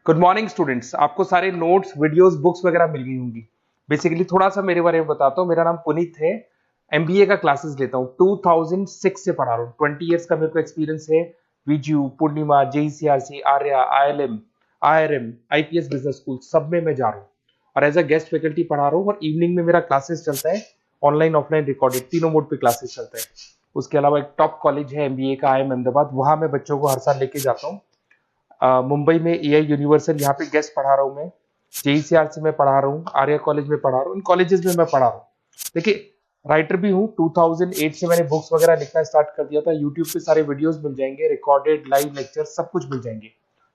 Good morning students. आपको सारे notes, videos, books वगैरह मिल गई होंगी। बेसिकली थोड़ा सा मेरे बारे में बताता हूँ। मेरा नाम पुनीत है। एमबीए का क्लासेस लेता हूँ। 2006 से पढ़ा रहा हूँ। 20 इयर्स का मेरे को एक्सपीरियंस है। वीजू, Poornima, JECRC, Arya, ILM, IRM, IPS business school, सब में मैं जा रहा हूँ और एज अ गेस्ट फैकल्टी पढ़ा रहा हूँ। और इवनिंग में मेरा क्लासेस चलता है, ऑनलाइन ऑफलाइन रिकॉर्डेड, तीनों मोड पे क्लासेस चलता है। उसके अलावा एक टॉप कॉलेज है एमबीए का, आईएम अहमदाबाद, वहां मैं बच्चों को हर साल लेके जाता हूँ। मुंबई में एआई यूनिवर्सल, यहाँ पे गेस्ट पढ़ा रहा हूँ मैं। जेईसीआरसी में पढ़ा रहा हूँ, आर्या कॉलेज में पढ़ा रहा हूँ। इन कॉलेजेस में मैं पढ़ा रहा हूँ। देखिए, राइटर भी हूँ। 2008 से मैंने बुक्स वगैरह लिखना स्टार्ट कर दिया था। यूट्यूब पे सारे वीडियोस मिल जाएंगे, रिकॉर्डेड लाइव लेक्चर सब कुछ मिल जाएंगे।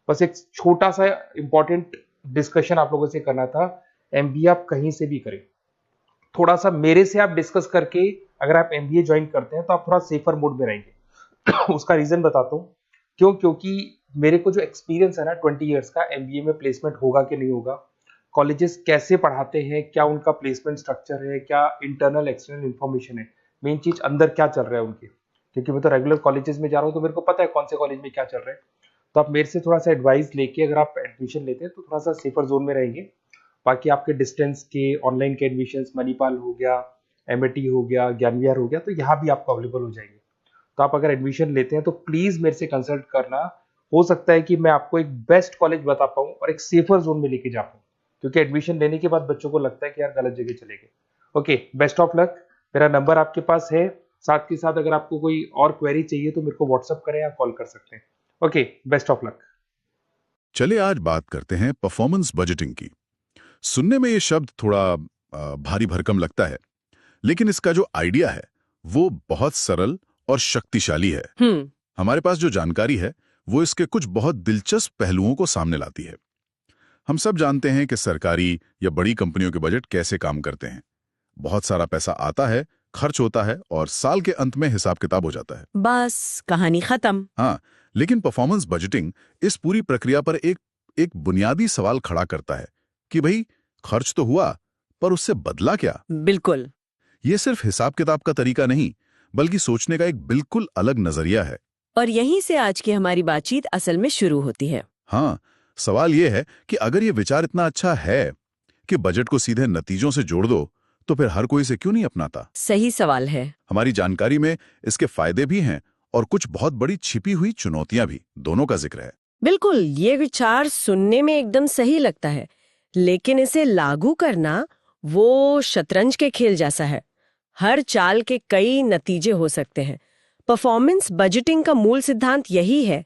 बस एक छोटा सा इंपॉर्टेंट डिस्कशन आप लोगों से करना था। एमबीए आप कहीं से भी करें, थोड़ा सा मेरे से आप डिस्कस करके अगर आप एमबीए ज्वाइन करते हैं तो आप थोड़ा सेफर मोड में रहेंगे। उसका रीजन बताता हूँ क्यों। क्योंकि मेरे को जो एक्सपीरियंस है ना 20 इयर्स का, एमबीए में प्लेसमेंट होगा कि नहीं होगा, कॉलेजेस कैसे पढ़ाते हैं, क्या उनका प्लेसमेंट स्ट्रक्चर है, क्या इंटरनल एक्सटर्नल इन्फॉर्मेशन है, मेन चीज अंदर क्या चल रहा है उनके। क्योंकि मैं तो रेगुलर कॉलेजेस में जा रहा हूँ तो मेरे को पता है कौन से कॉलेज में क्या चल रहा है। तो आप मेरे से थोड़ा सा एडवाइस लेके अगर आप एडमिशन लेते हैं तो थोड़ा सा सेफर जोन में रहेंगे। बाकी आपके डिस्टेंस के ऑनलाइन के एडमिशन, मणिपाल हो गया, एमएटी हो गया, ज्ञान विहार हो गया, तो यहाँ भी आपको अवेलेबल हो जाएंगे। तो आप अगर एडमिशन लेते हैं तो प्लीज मेरे से कंसल्ट करना। हो सकता है कि मैं आपको एक बेस्ट कॉलेज बता पाऊं और एक सेफर जोन में लेके जा पाऊं। क्योंकि एडमिशन लेने के बाद बच्चों को लगता है कि यार गलत जगह चले गए। Okay, best of luck. मेरा नंबर आपके पास है। साथ के साथ अगर आपको कोई और क्वेरी चाहिए तो मेरे को व्हाट्सअप करें या कॉल कर सकते हैं। Okay, best of luck. चलिए आज बात करते हैं परफॉर्मेंस बजटिंग की। सुनने में ये शब्द थोड़ा भारी भरकम लगता है, लेकिन इसका जो आइडिया है वो बहुत सरल और शक्तिशाली है। हमारे पास जो जानकारी है वो इसके कुछ बहुत दिलचस्प पहलुओं को सामने लाती है। हम सब जानते हैं कि सरकारी या बड़ी कंपनियों के बजट कैसे काम करते हैं। बहुत सारा पैसा आता है, खर्च होता है और साल के अंत में हिसाब किताब हो जाता है। बस कहानी खत्म। हाँ, लेकिन परफॉर्मेंस बजटिंग इस पूरी प्रक्रिया पर एक बुनियादी सवाल खड़ा करता है कि भाई, खर्च तो हुआ, पर उससे बदला क्या? बिल्कुल। ये सिर्फ हिसाब किताब का तरीका नहीं, बल्कि सोचने का एक बिल्कुल अलग नजरिया है। और यहीं से आज की हमारी बातचीत असल में शुरू होती है। हाँ, सवाल ये है कि अगर ये विचार इतना अच्छा है कि बजट को सीधे नतीजों से जोड़ दो, तो फिर हर कोई इसे क्यों नहीं अपनाता? सही सवाल है। हमारी जानकारी में इसके फायदे भी हैं और कुछ बहुत बड़ी छिपी हुई चुनौतियां भी, दोनों का जिक्र है। बिल्कुल, ये विचार सुनने में एकदम सही लगता है, लेकिन इसे लागू करना वो शतरंज के खेल जैसा है। हर चाल के कई नतीजे हो सकते हैं। परफॉर्मेंस बजटिंग का मूल सिद्धांत यही है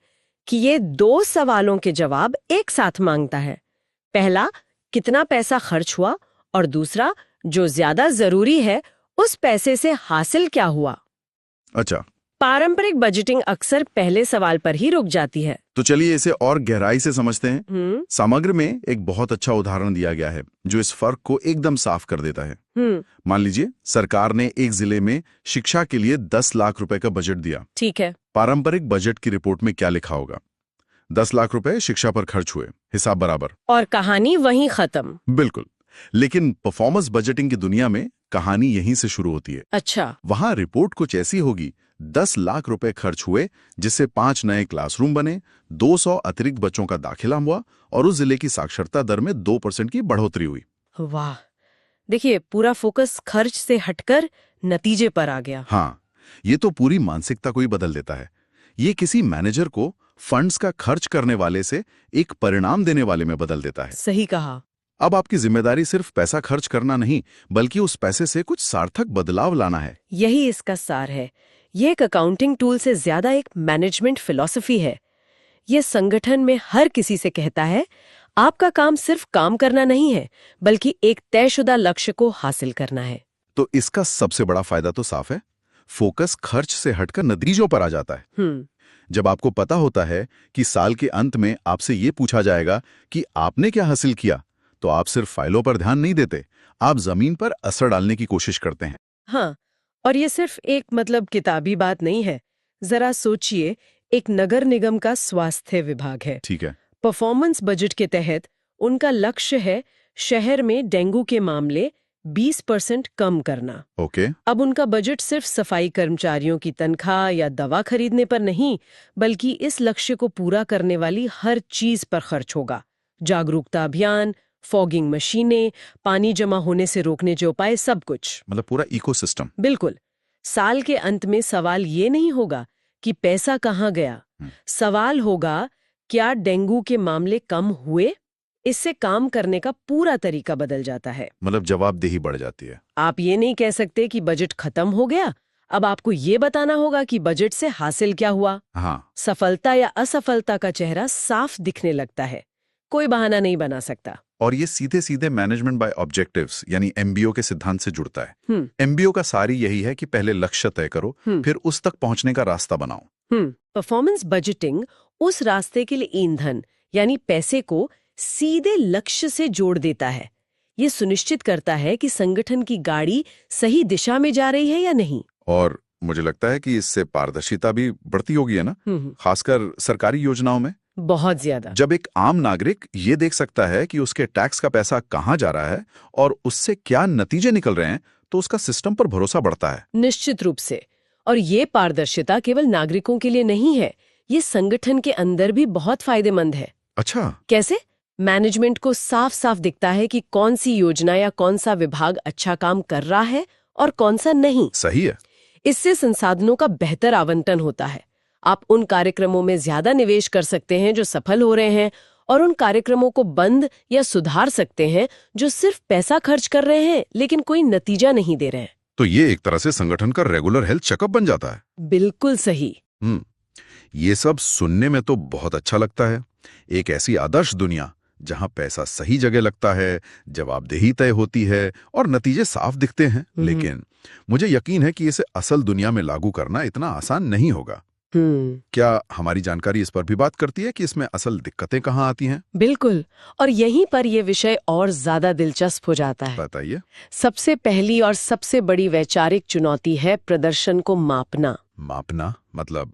कि ये दो सवालों के जवाब एक साथ मांगता है। पहला, कितना पैसा खर्च हुआ, और दूसरा, जो ज्यादा जरूरी है, उस पैसे से हासिल क्या हुआ। अच्छा, पारंपरिक बजटिंग अक्सर पहले सवाल पर ही रुक जाती है। तो चलिए इसे और गहराई से समझते हैं। समग्र में एक बहुत अच्छा उदाहरण दिया गया है जो इस फर्क को एकदम साफ कर देता है। मान लीजिए सरकार ने एक जिले में शिक्षा के लिए 10 लाख रुपए का बजट दिया। ठीक है। पारंपरिक बजट की रिपोर्ट में क्या लिखा होगा? 10 लाख रुपए शिक्षा पर खर्च हुए, हिसाब बराबर, और कहानी वहीं खत्म। बिल्कुल। लेकिन परफॉर्मेंस बजटिंग की दुनिया में कहानी यहीं से शुरू होती है। अच्छा। वहां रिपोर्ट कुछ ऐसी होगी, 10 लाख रुपए खर्च हुए, जिससे 5 नए क्लासरूम बने, 200 अतिरिक्त बच्चों का दाखिला हुआ और उस जिले की साक्षरता दर में 2% की बढ़ोतरी हुई। वाह, देखिए, पूरा फोकस खर्च से हटकर नतीजे पर आ गया। हाँ, ये तो पूरी मानसिकता को ही बदल देता है। ये किसी मैनेजर को फंड्स का खर्च करने वाले से एक परिणाम देने वाले में बदल देता है। सही कहा। अब आपकी जिम्मेदारी सिर्फ पैसा खर्च करना नहीं, बल्कि उस पैसे से कुछ सार्थक बदलाव लाना है। यही इसका सार है। ये एक अकाउंटिंग टूल से ज्यादा एक मैनेजमेंट फिलॉसफी है। ये संगठन में हर किसी से कहता है, आपका काम सिर्फ काम करना नहीं है, बल्कि एक तयशुदा लक्ष्य को हासिल करना है। तो इसका सबसे बड़ा फायदा तो साफ है, फोकस खर्च से हटकर नतीजों पर आ जाता है। जब आपको पता होता है कि साल के अंत में आपसे ये पूछा जाएगा कि आपने क्या हासिल किया, तो आप सिर्फ फाइलों पर ध्यान नहीं देते, आप जमीन पर असर डालने की कोशिश करते हैं। हाँ, और ये सिर्फ एक किताबी बात नहीं है। जरा सोचिए, एक नगर निगम का स्वास्थ्य विभाग है। ठीक है। परफॉर्मेंस बजट के तहत उनका लक्ष्य है शहर में डेंगू के मामले 20% कम करना। ओके। अब उनका बजट सिर्फ सफाई कर्मचारियों की तनख्वाह या दवा खरीदने पर नहीं, बल्कि इस लक्ष्य को पूरा करने वाली हर चीज पर खर्च होगा, जागरूकता अभियान, फॉगिंग मशीनें, पानी जमा होने से रोकने के उपाय, सब कुछ। मतलब पूरा इकोसिस्टम। बिल्कुल। साल के अंत में सवाल ये नहीं होगा कि पैसा कहाँ गया, सवाल होगा क्या डेंगू के मामले कम हुए। इससे काम करने का पूरा तरीका बदल जाता है। मतलब जवाबदेही बढ़ जाती है। आप ये नहीं कह सकते कि बजट खत्म हो गया, अब आपको ये बताना होगा कि बजट से हासिल क्या हुआ। हाँ। सफलता या असफलता का चेहरा साफ दिखने लगता है, कोई बहाना नहीं बना सकता। और ये सीधे सीधे मैनेजमेंट बाय ऑब्जेक्टिव्स यानी एमबीओ के सिद्धांत से जुड़ता है। एमबीओ का सारी यही है कि पहले लक्ष्य तय करो, फिर उस तक पहुंचने का रास्ता बनाओ। परफॉर्मेंस बजटिंग उस रास्ते के लिए ईंधन यानी पैसे को सीधे लक्ष्य से जोड़ देता है। ये सुनिश्चित करता है कि संगठन की गाड़ी सही दिशा में जा रही है या नहीं। और मुझे लगता है कि इससे पारदर्शिता भी बढ़ती होगी, है ना? खासकर सरकारी योजनाओं में बहुत ज्यादा। जब एक आम नागरिक ये देख सकता है कि उसके टैक्स का पैसा कहाँ जा रहा है और उससे क्या नतीजे निकल रहे हैं, तो उसका सिस्टम पर भरोसा बढ़ता है। निश्चित रूप से। और ये पारदर्शिता केवल नागरिकों के लिए नहीं है, ये संगठन के अंदर भी बहुत फायदेमंद है। अच्छा, कैसे? मैनेजमेंट को साफ साफ दिखता है कि कौन सी योजना या कौन सा विभाग अच्छा काम कर रहा है और कौन सा नहीं। सही है। इससे संसाधनों का बेहतर आवंटन होता है। आप उन कार्यक्रमों में ज्यादा निवेश कर सकते हैं जो सफल हो रहे हैं, और उन कार्यक्रमों को बंद या सुधार सकते हैं जो सिर्फ पैसा खर्च कर रहे हैं लेकिन कोई नतीजा नहीं दे रहे हैं। तो ये एक तरह से संगठन का रेगुलर हेल्थ चेकअप बन जाता है। बिल्कुल सही। ये सब सुनने में तो बहुत अच्छा लगता है। एक ऐसी आदर्श दुनिया जहां पैसा सही जगह लगता है, जवाबदेही तय होती है और नतीजे साफ दिखते हैं। लेकिन मुझे यकीन है कि इसे असल दुनिया में लागू करना इतना आसान नहीं होगा। क्या हमारी जानकारी इस पर भी बात करती है कि इसमें असल दिक्कतें कहाँ आती हैं? बिल्कुल। और यहीं पर यह विषय और ज्यादा दिलचस्प हो जाता है। बताइए। सबसे पहली और सबसे बड़ी वैचारिक चुनौती है प्रदर्शन को मापना। मापना मतलब?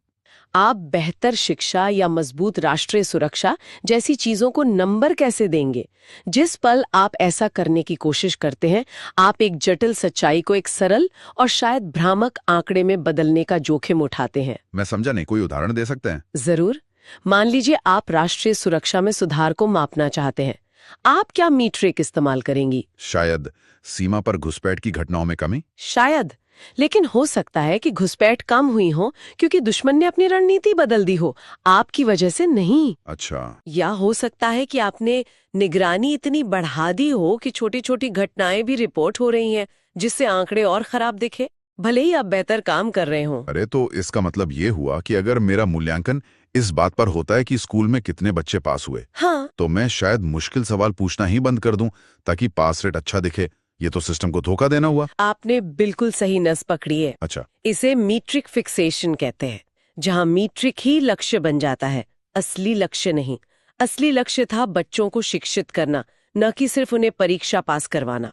आप बेहतर शिक्षा या मजबूत राष्ट्रीय सुरक्षा जैसी चीजों को नंबर कैसे देंगे? जिस पल आप ऐसा करने की कोशिश करते हैं, आप एक जटिल सच्चाई को एक सरल और शायद भ्रामक आंकड़े में बदलने का जोखिम उठाते हैं। मैं समझा नहीं, कोई उदाहरण दे सकते हैं? जरूर। मान लीजिए आप राष्ट्रीय सुरक्षा में सुधार को मापना चाहते हैं। आप क्या मीट्रिक इस्तेमाल करेंगी? शायद सीमा पर घुसपैठ की घटनाओं में कमी। शायद। लेकिन हो सकता है कि घुसपैठ कम हुई हो क्योंकि दुश्मन ने अपनी रणनीति बदल दी हो, आपकी वजह से नहीं। अच्छा। या हो सकता है कि आपने निगरानी इतनी बढ़ा दी हो कि छोटी छोटी घटनाएं भी रिपोर्ट हो रही हैं, जिससे आंकड़े और खराब दिखे, भले ही आप बेहतर काम कर रहे हो। अरे, तो इसका मतलब ये हुआ कि अगर मेरा मूल्यांकन इस बात पर होता है कि स्कूल में कितने बच्चे पास हुए, हाँ, तो मैं शायद मुश्किल सवाल पूछना ही बंद कर दूं ताकि पास रेट अच्छा दिखे। ये तो सिस्टम को धोखा देना हुआ। आपने बिल्कुल सही नस पकड़ी है। अच्छा। इसे मीट्रिक फिक्सेशन कहते हैं, जहां मीट्रिक ही लक्ष्य बन जाता है, असली लक्ष्य नहीं। असली लक्ष्य था बच्चों को शिक्षित करना, न कि सिर्फ उन्हें परीक्षा पास करवाना।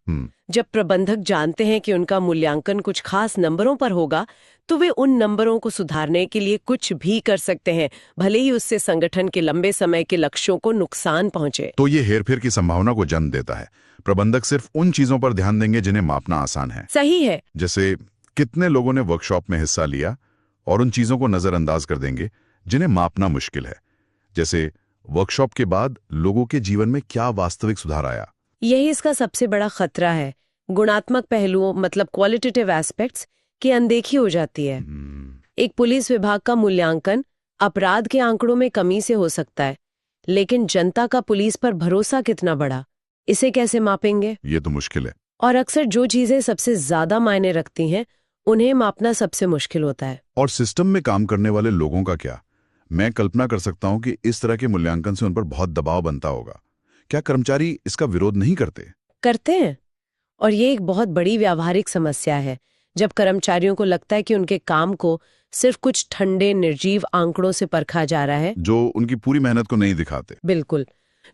जब प्रबंधक जानते हैं कि उनका मूल्यांकन कुछ खास नंबरों पर होगा, तो वे उन नंबरों को सुधारने के लिए कुछ भी कर सकते हैं, भले ही उससे संगठन के लंबे समय के लक्ष्यों को नुकसान पहुंचे। तो ये हेरफेर की संभावना को जन्म देता है। प्रबंधक सिर्फ उन चीजों पर ध्यान देंगे जिन्हें मापना आसान है। सही है। जैसे कितने लोगों ने वर्कशॉप में हिस्सा लिया, और उन चीजों को नजरअंदाज कर देंगे जिन्हें मापना मुश्किल है, जैसे वर्कशॉप के बाद लोगों के जीवन में क्या वास्तविक सुधार आया। यही इसका सबसे बड़ा खतरा है। गुणात्मक पहलुओं मतलब क्वालिटेटिव एस्पेक्ट्स की अनदेखी हो जाती है। एक पुलिस विभाग का मूल्यांकन अपराध के आंकड़ों में कमी से हो सकता है, लेकिन जनता का पुलिस पर भरोसा कितना बढ़ा, इसे कैसे मापेंगे? ये तो मुश्किल है। और अक्सर जो चीजें सबसे ज्यादा मायने रखती हैं, उन्हें मापना सबसे मुश्किल होता है। और सिस्टम में काम करने वाले लोगों का क्या? मैं कल्पना कर सकता हूं कि इस तरह के मूल्यांकन से उन पर बहुत दबाव बनता होगा। क्या कर्मचारी इसका विरोध नहीं करते? करते हैं, और ये एक बहुत बड़ी व्यावहारिक समस्या है। जब कर्मचारियों को लगता है कि उनके काम को सिर्फ कुछ ठंडे निर्जीव आंकड़ों से परखा जा रहा है, जो उनकी पूरी मेहनत को नहीं दिखाते। बिल्कुल,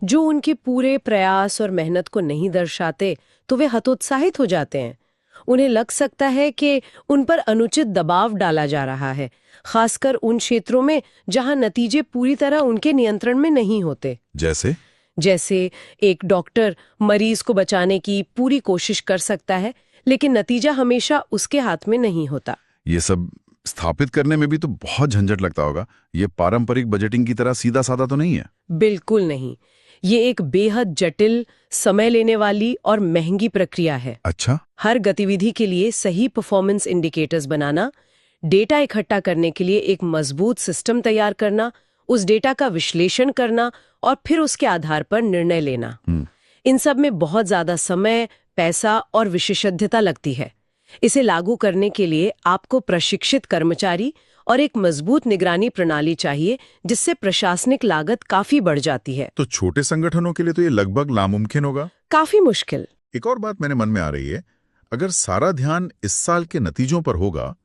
जो उनके पूरे प्रयास और मेहनत को नहीं दर्शाते, तो वे हतोत्साहित हो जाते हैं। उन्हें लग सकता है कि उन पर अनुचित दबाव डाला जा रहा है, खासकर उन क्षेत्रों में जहां नतीजे पूरी तरह उनके नियंत्रण में नहीं होते। जैसे एक डॉक्टर मरीज को बचाने की पूरी कोशिश कर सकता है, लेकिन नतीजा हमेशा उसके हाथ में नहीं होता। ये सब स्थापित करने में भी तो बहुत झंझट लगता होगा। ये पारंपरिक बजटिंग की तरह सीधा साधा तो नहीं है। बिल्कुल नहीं। ये एक बेहद जटिल, समय लेने वाली और महंगी प्रक्रिया है। अच्छा। हर गतिविधि के लिए सही परफॉर्मेंस इंडिकेटर्स बनाना, डेटा इकट्ठा करने के लिए एक मजबूत सिस्टम तैयार करना, उस डेटा का विश्लेषण करना और फिर उसके आधार पर निर्णय लेना। इन सब में बहुत ज्यादा समय, पैसा और विशेषज्ञता लगती है। इसे लागू करने के लिए आपको प्रशिक्षित कर्मचारी और एक मजबूत निगरानी प्रणाली चाहिए, जिससे प्रशासनिक लागत काफी बढ़ जाती है। तो छोटे संगठनों के लिए तो ये लगभग नामुमकिन होगा। काफी मुश्किल। एक और बात मेरे मन में आ रही है, अगर सारा ध्यान इस साल के नतीजों पर होगा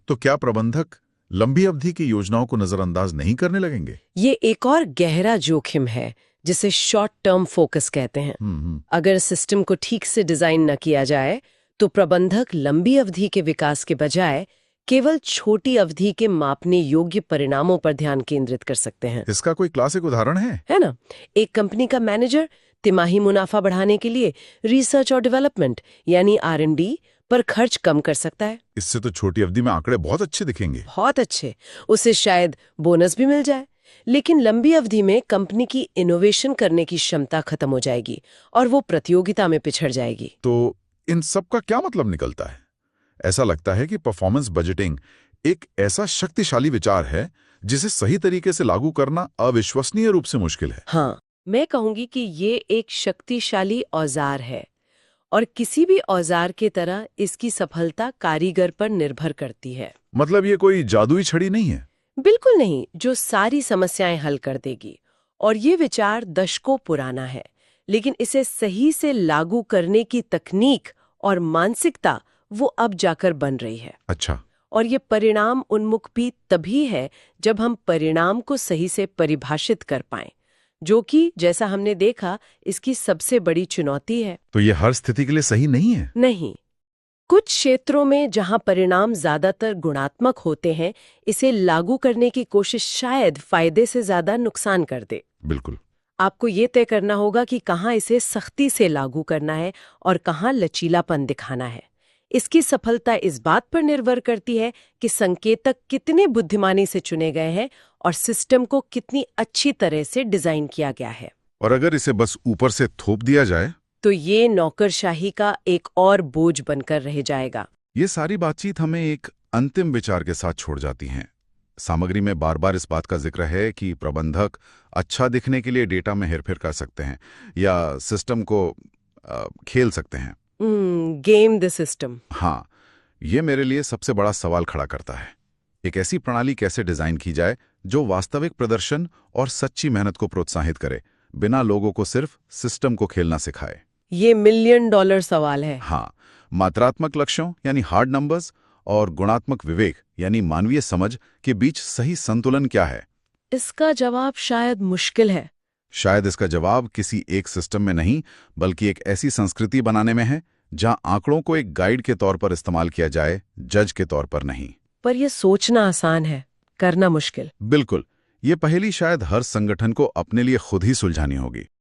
तो क्या प्रबंधक लंबी अवधि की योजनाओं को नजरअंदाज नहीं करने लगेंगे? ये एक और गहरा जोखिम है, जिसे शॉर्ट टर्म फोकस कहते हैं। अगर सिस्टम को ठीक से डिजाइन न किया जाए तो प्रबंधक लंबी अवधि के विकास के बजाय केवल छोटी अवधि के मापने योग्य परिणामों पर ध्यान केंद्रित कर सकते हैं। इसका कोई क्लासिक उदाहरण है ना? एक कंपनी का मैनेजर तिमाही मुनाफा बढ़ाने के लिए रिसर्च और डेवलपमेंट यानी R&D पर खर्च कम कर सकता है। इससे तो छोटी अवधि में आंकड़े बहुत अच्छे दिखेंगे। बहुत अच्छे। उसे शायद बोनस भी मिल जाए, लेकिन लंबी अवधि में कंपनी की इनोवेशन करने की क्षमता खत्म हो जाएगी और वो प्रतियोगिता में पिछड़ जाएगी। तो इन सब का क्या मतलब निकलता है? ऐसा लगता है कि परफॉर्मेंस बजटिंग एक ऐसा शक्तिशाली विचार है जिसे सही तरीके से लागू करना अविश्वसनीय रूप से मुश्किल है। हाँ, मैं कहूंगी कि ये एक शक्तिशाली औजार है और किसी भी औजार के तरह इसकी सफलता कारीगर पर निर्भर करती है। मतलब ये कोई जादुई छड़ी नहीं है? बिल्कुल नहीं, जो सारी समस्याएं हल कर देगी। और ये विचार दशकों पुराना है, लेकिन इसे सही से लागू करने की तकनीक और मानसिकता वो अब जाकर बन रही है। अच्छा। और ये परिणाम उन्मुख भी तभी है जब हम परिणाम को सही से परिभाषित कर पाएं, जो कि जैसा हमने देखा इसकी सबसे बड़ी चुनौती है। तो ये हर स्थिति के लिए सही नहीं है? नहीं, कुछ क्षेत्रों में जहां परिणाम ज्यादातर गुणात्मक होते हैं, इसे लागू करने की कोशिश शायद फायदे से ज्यादा नुकसान कर दे। बिल्कुल। आपको ये तय करना होगा कि कहां इसे सख्ती से लागू करना है और कहां लचीलापन दिखाना है। इसकी सफलता इस बात पर निर्भर करती है कि संकेतक कितने बुद्धिमानी से चुने गए हैं और सिस्टम को कितनी अच्छी तरह से डिजाइन किया गया है। और अगर इसे बस ऊपर से थोप दिया जाए तो ये नौकरशाही का एक और बोझ बनकर रह जाएगा। ये सारी बातचीत हमें एक अंतिम विचार के साथ छोड़ जाती है। सामग्री में बार बार इस बात का जिक्र है कि प्रबंधक अच्छा दिखने के लिए डेटा में हेरफेर कर सकते हैं या सिस्टम को खेल सकते हैं। Game the system. हाँ, ये मेरे लिए सबसे बड़ा सवाल खड़ा करता है। एक ऐसी प्रणाली कैसे डिजाइन की जाए जो वास्तविक प्रदर्शन और सच्ची मेहनत को प्रोत्साहित करे, बिना लोगों को सिर्फ सिस्टम को खेलना सिखाए। ये $1 मिलियन सवाल है। हाँ, मात्रात्मक लक्ष्यों यानी हार्ड नंबर्स और गुणात्मक विवेक यानी मानवीय समझ के बीच सही संतुलन क्या है? इसका जवाब शायद मुश्किल है। शायद इसका जवाब किसी एक सिस्टम में नहीं, बल्कि एक ऐसी संस्कृति बनाने में है जहां आंकड़ों को एक गाइड के तौर पर इस्तेमाल किया जाए, जज के तौर पर नहीं। पर यह सोचना आसान है, करना मुश्किल। बिल्कुल। ये पहेली शायद हर संगठन को अपने लिए खुद ही सुलझानी होगी।